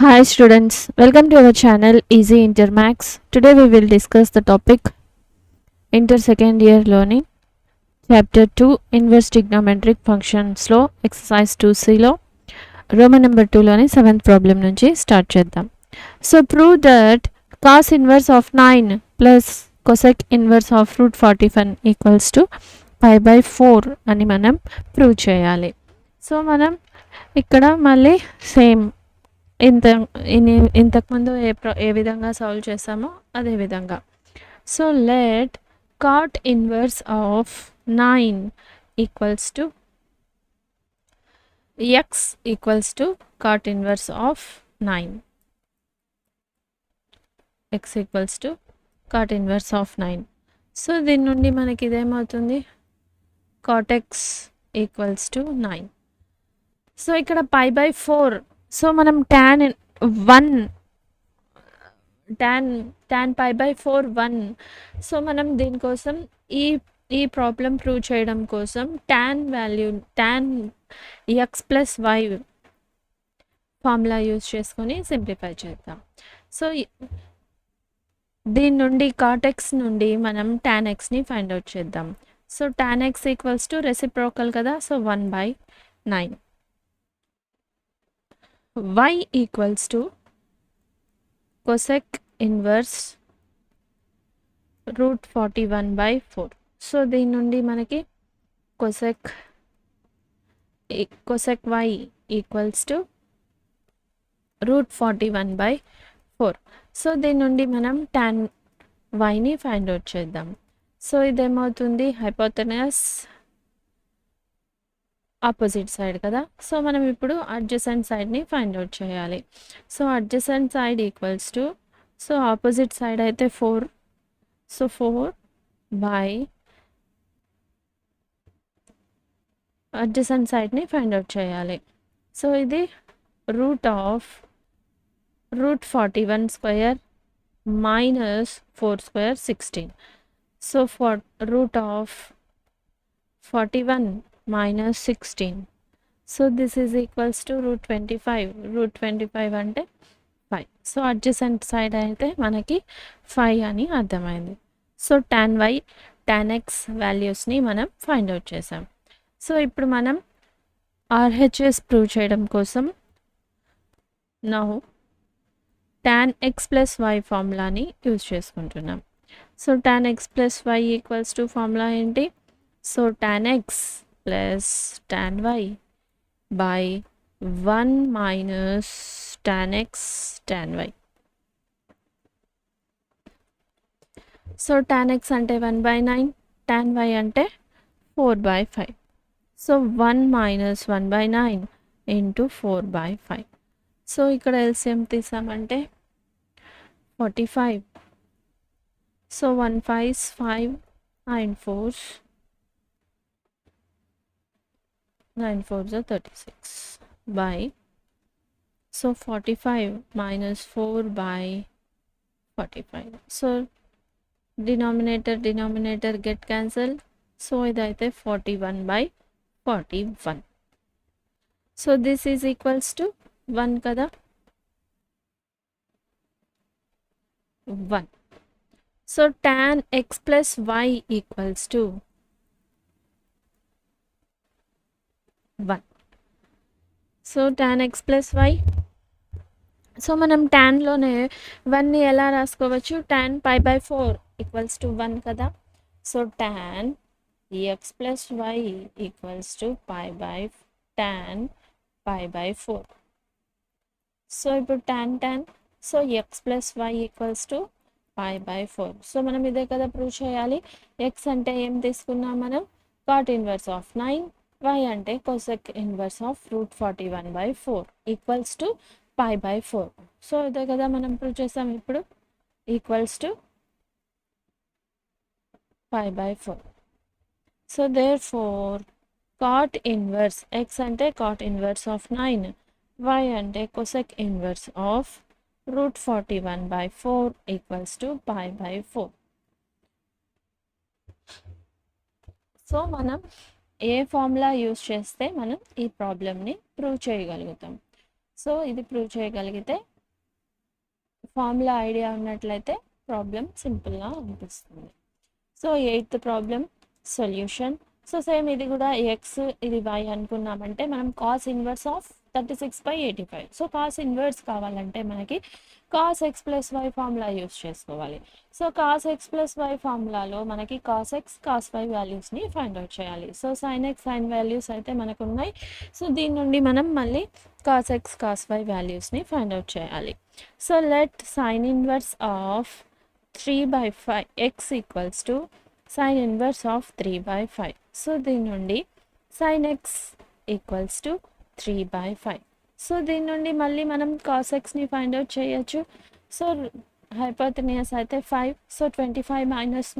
Hi students, welcome to our channel Easy Intermax. Today we will discuss the topic Inter second year learning chapter 2 inverse trigonometric functions లో exercise 2C లో Roman number 2 లోని 7th problem నుంచి start చేద్దాం. So prove that cos inverse of 9 plus cosec inverse of root 41 equals to pi by 4 అని మనం prove చేయాలి. So మనం ఇక్కడ మళ్ళీ సేమ్ ఇంతకుముందు ఏ విధంగా సాల్వ్ చేసామో అదే విధంగా. So let cot inverse of 9 equals to x equals to cot inverse of 9. X equals to cot inverse of 9. So దీని నుండి మనకి ఇదేమవుతుంది, cot x equals to 9. So ఇక్కడ పై బై 4. సో మనం tan పై బై 4 1. సో మనం దీనికోసం ఈ problem prove చేయడం కోసం tan x plus y formula use చేసుకొని సింప్లిఫై చేద్దాం. సో దీని నుండి కాట్ ఎక్స్ నుండి మనం tan xని ఫైండ్ అవుట్ చేద్దాం. So tan x equals to reciprocal కదా, so 1/9. y equals to cosec inverse root 41/4. So దీని నుండి మనకి cosec y equals to root 41/4. So దీని నుండి మనం tan yని ఫైండ్ అవుట్ చేద్దాం. సో ఇదేమవుతుంది, హైపోటెనస్ ఆపోజిట్ సైడ్ కదా. సో మనం ఇప్పుడు అడ్జసెంట్ సైడ్ని ఫైండ్ అవుట్ చేయాలి. So adjacent side equals to, so opposite side అయితే 4, సో 4 బై అడ్జసెంట్ సైడ్ని ఫైండ్ అవుట్ చేయాలి. సో ఇది root 41 square minus 4 square 16. So root of 41 minus 16. So this is equals to root 25. root 25 అంటే 5. So adjacent side అయితే మనకి 5 అని అర్థమైంది. So tan y tan x వాల్యూస్ని మనం ఫైండ్ అవుట్ చేసాం. సో ఇప్పుడు మనం RHS ప్రూవ్ చేయడం కోసం now tan x plus y ఫార్ములాని యూజ్ చేసుకుంటున్నాం. So tan x plus y equals to formula ఏంటి, so tan x plus tan y by 1 minus tan x tan y. So tan x అంటే 1/9, tan y అంటే 4/5. So 1 minus 1/9 into 4/5. So ఇక్కడ LCM తీసామంటే 45. So 1 5s 5, 9 4s 9 4s are 36 by, so 45 minus 4 by 45. So denominator get cancelled. So idaithe 41/41. So this is equals to 1 kada, 1. So tan x plus y equals to 1. So tan x plus y. So మనం ట్యాన్లోనే 1ని ఎలా రాసుకోవచ్చు, tan pi by 4 equals to 1 కదా. So tan x plus y equals to tan pi by 4. So ఇప్పుడు tan so x plus y equals to pi by 4. So మనం ఇదే కదా ప్రూవ్ చేయాలి. x అంటే ఏం తీసుకున్నాం మనం, కాట్ ఇన్వర్స్ ఆఫ్ 9, y అంటే cosec inverse of root 41/4 equals to pi by 4. So ఇదే కదా మనం ప్రూవ్ చేసాం ఇప్పుడు, equals to pi by 4. So therefore cot inverse, x అంటే కాట్ ఇన్వర్స్ ఆఫ్ 9, y అంటే cosec inverse of root 41/4 equals to pi by 4. So మనం ఏ formula use చేస్తే మనం ఈ ప్రాబ్లమ్ని ప్రూవ్ చేయగలుగుతాం. సో ఇది ప్రూవ్ చేయగలిగితే ఫార్ములా ఐడియా ఉన్నట్లయితే ప్రాబ్లం సింపుల్గా అనిపిస్తుంది. So 8th problem solution. So same ఇది కూడా ఎక్స్ ఇది వై అనుకున్నామంటే మనం cos inverse of 36/85. So cos inverse కావాలంటే మనకి cos x plus y formula use చేసుకోవాలి. So cos x plus y ఫార్ములాలో మనకి కాస్ ఎక్స్ కాస్ వై వాల్యూస్ని ఫైండ్ అవుట్ చేయాలి. So sine x sine values అయితే మనకు ఉన్నాయి. సో దీని నుండి మనం మళ్ళీ కాస్ ఎక్స్ కాస్ వై వాల్యూస్ని ఫైండ్ అవుట్ చేయాలి. So let sine inverse of 3/5 x equals to sine inverse of 3/5. So దీని నుండి sine x equals to 3/5. So దీని నుండి మళ్ళీ మనం కాస్ ఎక్స్ని ఫైండ్ అవుట్ చేయొచ్చు. సో హైపోటెన్యూస్ అయితే 5. సో 25 -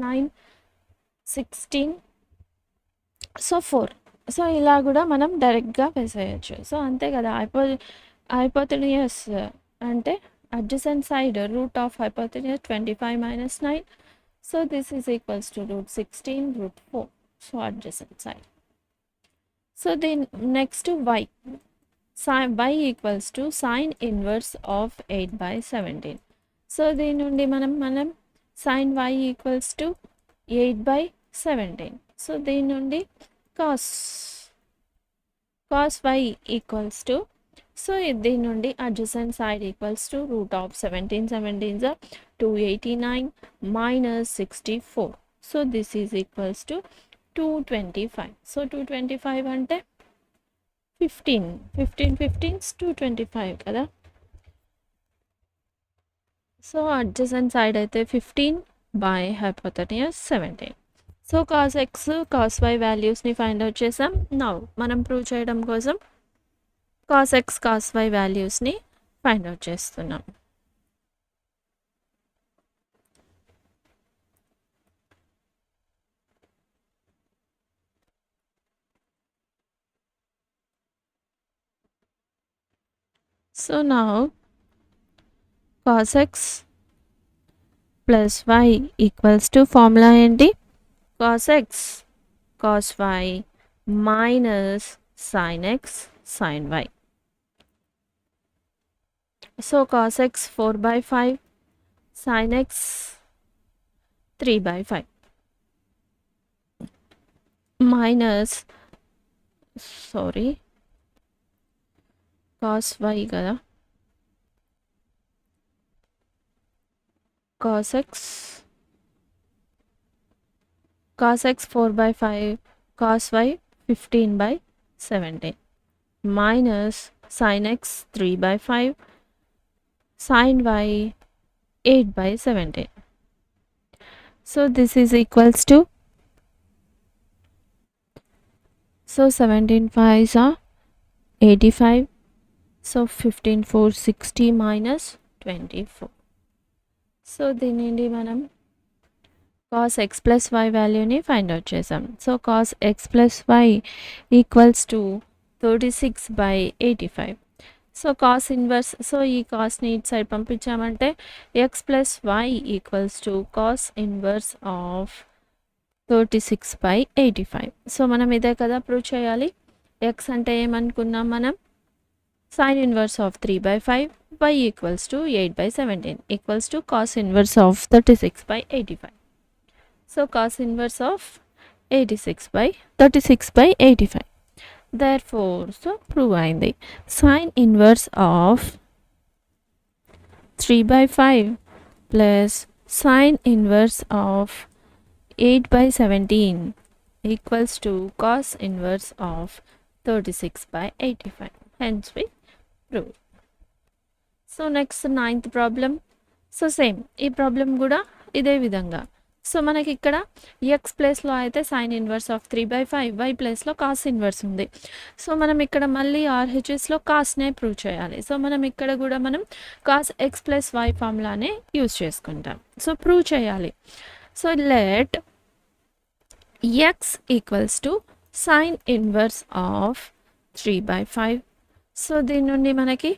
9 16. సో 4. సో ఇలా కూడా మనం డైరెక్ట్గా వేసేయచ్చు. సో అంతే కదా, హైపోటెన్యూస్ అంటే adjacent side root of hypotenuse 25 - 9. So this is equals to root 16 root 4. So adjacent side. So then next y. Sin y equals to sine inverse of 8/17. So దీని నుండి మనం sin y equals to 8/17. So దీని నుండి cos y equals to, so దీని నుండి adjacent side equals to root of 17 17 is 289 minus 64. So this is equals to 225. So 225 అంటే 15 225 కదా. So adjacent side అయితే 15 by hypotenuse 17. So cos x cos y వాల్యూస్ని find out చేసాం. Now మనం prove చేయడం కోసం cos x cos y వాల్యూస్ని find out చేస్తున్నాం. So now cos x plus y equals to formula ఏంటి, cos x cos y minus sin x sin y. So cos x 4/5 sin x 3/5 minus cos y కదా, cos x 4/5 cos y 15/17 minus sin x 3/5 sin y 8/17. So this is equals to, so 17 5s are 85. So 15 4 60 minus 24. So దీని నుండి మనం cos x plus y వాల్యూని find out చేసాం. So cos x plus y equals to 36/85. So cos inverse, so ఈ కాస్ని ఇటు side పంపించామంటే x plus y equals to cos inverse of 36/85. So మనం ఇదే కదా ప్రూవ్ చేయాలి. ఎక్స్ అంటే ఏమనుకున్నాం మనం, sine inverse of 3/5, y equals to 8/17 equals to cos inverse of 36/85. So cos inverse of 36/85. Therefore, so prove అయింది. Sin inverse of 3/5 plus sin inverse of 8/17 equals to cos inverse of 36/85. Hence we prove. So next 9th problem. So same ఈ problem కూడా ఇదే విధంగా. So మనకి ఇక్కడ X ప్లేస్లో అయితే sign inverse of 3/5, why ప్లేస్లో కాస్ ఇన్వర్స్ ఉంది. సో మనం ఇక్కడ మళ్ళీ ఆర్హెచ్ఎస్లో కాస్నే ప్రూవ్ చేయాలి. సో మనం ఇక్కడ కూడా మనం కాస్ ఎక్స్ ప్లస్ వై ఫార్ములానే యూజ్ చేసుకుంటాం. సో ప్రూవ్ చేయాలి. So let x equals to sine inverse of 3/5. So దీని నుండి మనకి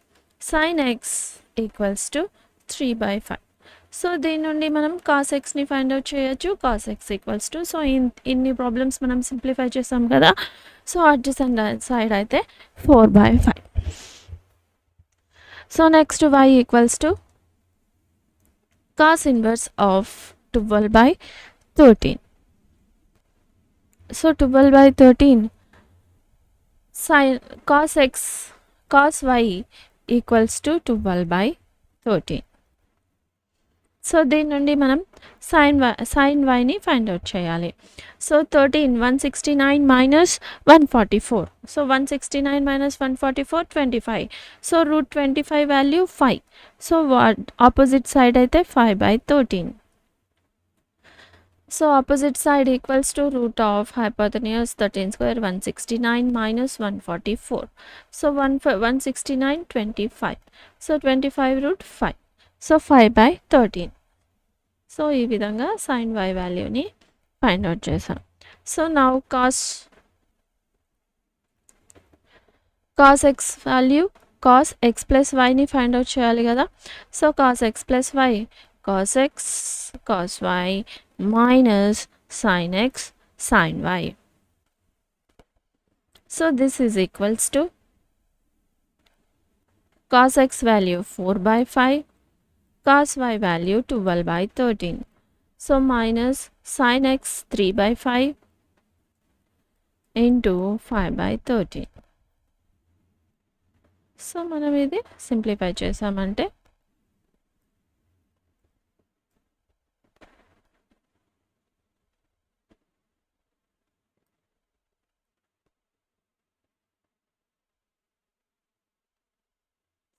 sine x equals to 3/5. So దీని నుండి మనం కాస్ ఎక్స్ని ఫైండ్ అవుట్ చేయొచ్చు. Cos x equals to, so ఇన్ని ప్రాబ్లమ్స్ మనం సింప్లిఫై చేసాం కదా. సో అడ్జసెంట్ సైడ్ అయితే 4/5. So next y equals to cos inverse of 12 by 13. So 12 by 13 sin cos x cos y equals to 12 by 13. So దీని నుండి మనం sine వైని find out చేయాలి. So 169 minus 144. So 169 minus 144 25. So root 25 value 5. So opposite side అయితే 5/13. So opposite side equals to root of hypotenuse 13 square 169 minus 144. So 169 25. So 25 root 5. So 5/13. So ఈ విధంగా sine y వాల్యూని find out చేసాం. So now cos x value cos x plus వైని find out చేయాలి కదా. So cos x plus y cos x cos y minus sine x sine y. So this is equals to cos x value 4/5 cos y value 12/13. So minus sin x 3/5 into 5/13. So మనం ఇది simplify చేసామంటే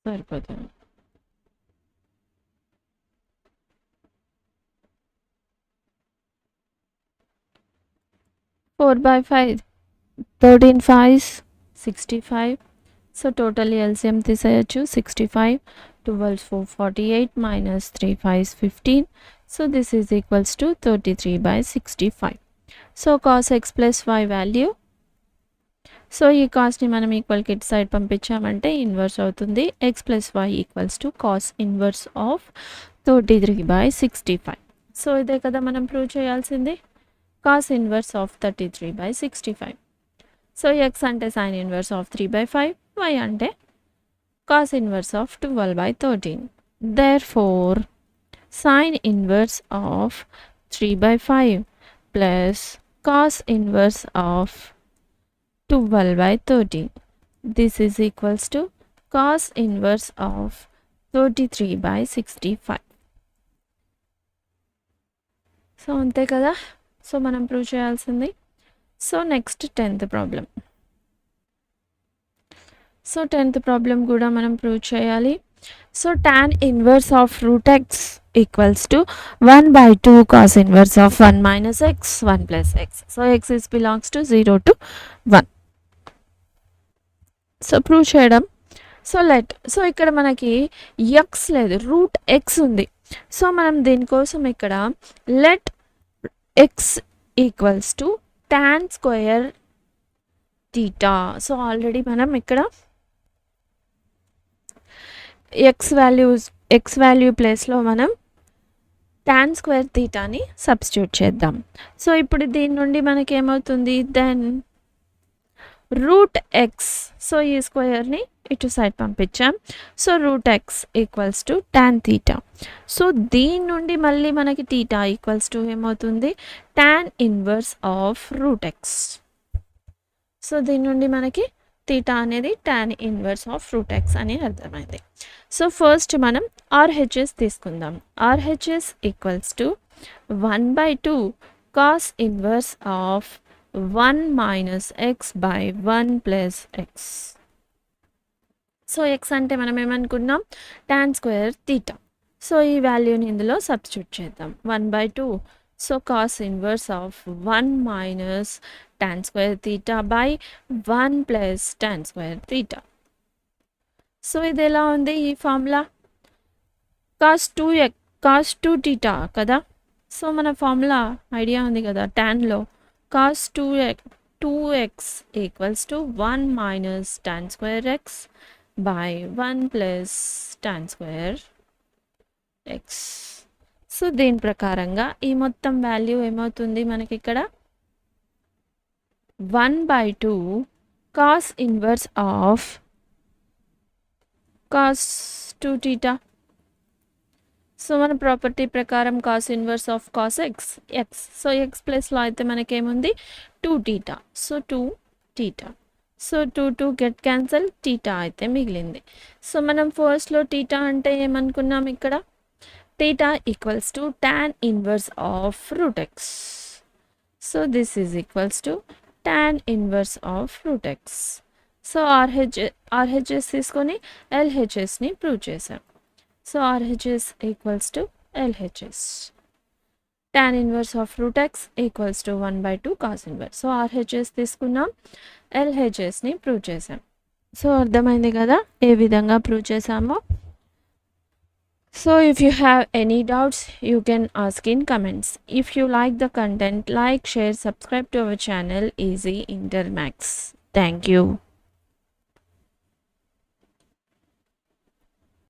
సరిపోతుంది. 4/5 13 5s 65. So total LCM తీసేయచ్చు 65. 12 4 48 minus 3 5s 15. So this is equals to 33/65. So cos x plus y value, so ఈ కాస్ట్ని మనం ఈక్వల్కి ఇటు side పంపించామంటే inverse అవుతుంది. x plus y equals to cos inverse of 33/65. So ఇదే కదా మనం ప్రూవ్ చేయాల్సింది, cos inverse of 33/65. So x అంటే sin inverse of 3/5, y అంటే cos inverse of 12/13. Therefore, sin inverse of 3/5 plus cos inverse of 12/13. This is equals to cos inverse of 33/65. So అంతే కదా. So మనం prove చేయాల్సింది. So next 10th problem. So 10th problem కూడా మనం prove చేయాలి. So tan inverse of root x equals to 1/2 cos inverse of 1 minus x 1 plus x. So x is belongs to 0 to 1. So prove చేయడం. So ఇక్కడ మనకి x లేదు, route x ఉంది. So మనం దీనికోసం ఇక్కడ let x equals to tan square theta. So already మనం ఇక్కడ x వాల్యూ ప్లేస్లో మనం tan స్క్వేర్ థీటాని సబ్స్టిట్యూట్ చేద్దాం. సో ఇప్పుడు దీని నుండి మనకి ఏమవుతుంది, దెన్ రూట్ ఎక్స్, సో ఈ స్క్వేర్ని ఇటు సైడ్ పంపించాం. So root x equals to tan theta. So దీని నుండి మళ్ళీ మనకి థీటా ఈక్వల్స్ టు ఏమవుతుంది, tan inverse of root x. So దీని నుండి మనకి థీటా అనేది tan inverse of root x అని అర్థమైంది. సో ఫస్ట్ మనం ఆర్హెచ్ఎస్ తీసుకుందాం. RHS equals to 1/2 cos inverse of 1 minus x by 1 plus x. So x అంటే మనం ఏమనుకున్నాం, tan స్క్వేర్ థీటా. సో ఈ వాల్యూని ఇందులో సబ్స్టిట్యూట్ చేద్దాం. 1/2. So cos inverse of 1 minus tan square theta by 1 plus tan square theta. So ఇది ఎలా ఉంది ఈ ఫార్ములా, cos 2 థీటా కదా. సో మన ఫార్ములా ఐడియా ఉంది కదా, tanలో cos 2x equals to 1 minus tan square x by 1 plus tan square x. So దీని ప్రకారంగా ఈ మొత్తం వాల్యూ ఏమవుతుంది మనకి ఇక్కడ 1/2 cos inverse of cos 2 theta so మన ప్రాపర్టీ ప్రకారం cos inverse of cos X X. So X ప్లస్లో అయితే మనకేముంది 2 theta. So 2 theta. So 2 get cancel, theta అయితే మిగిలింది. సో మనం ఫస్ట్లో టీటా అంటే ఏమనుకున్నాం ఇక్కడ, theta equals to tan inverse of root x. So this is equals to tan inverse of root x. So RHS తీసుకొని ఎల్హెచ్ఎస్ని ప్రూవ్ చేసాం. So RHS equals to LHS. Tan inverse of root x equals to 1/2 cos inverse. So RHS తీసుకున్నాం, LHSని prove చేసాం. So అర్థమైంది కదా ఏ విధంగా prove చేసామో. So if you have any doubts, you can ask in comments. If you like the content, like, share, subscribe to our channel Easy Inter Maths. Thank you.